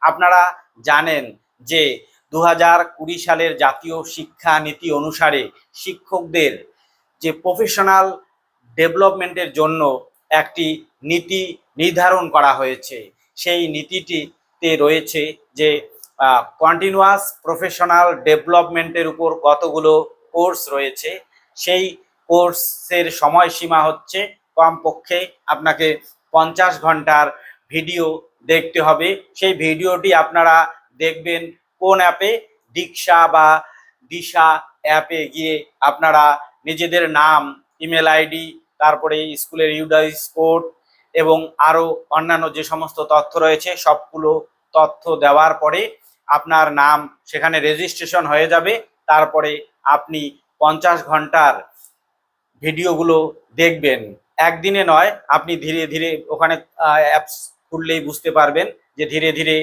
আপনারা জানেন যে 2020 সালের জাতীয় শিক্ষা নীতি অনুসারে শিক্ষকদের যে প্রফেশনাল ডেভেলপমেন্টের জন্য একটি নীতি নির্ধারণ করা হয়েছে। সেই নীতিটিতে রয়েছে যে কন্টিনিউয়াস প্রফেশনাল ডেভেলপমেন্টের উপর কতগুলো কোর্স রয়েছে। সেই কোর্সের সময়সীমা হচ্ছে কমপক্ষে আপনাকে 50 ঘন্টার ভিডিও দেখতে হবে। সেই ভিডিওটি আপনারা দেখবেন কোন অ্যাপে? দীক্ষা বা দিশা অ্যাপে গিয়ে আপনারা নিজেদের নাম, ইমেল আইডি, তারপরে স্কুলের ইউডাইস কোড এবং আরও অন্যান্য যে সমস্ত তথ্য রয়েছে সবগুলো তথ্য দেওয়ার পরে আপনার নাম সেখানে রেজিস্ট্রেশন হয়ে যাবে। তারপরে আপনি 50 ঘন্টার ভিডিওগুলো দেখবেন। একদিনে নয়, আপনি ধীরে ধীরে ওখানে অ্যাপস খুললেই বুঝতে পারবেন যে ধীরে ধীরে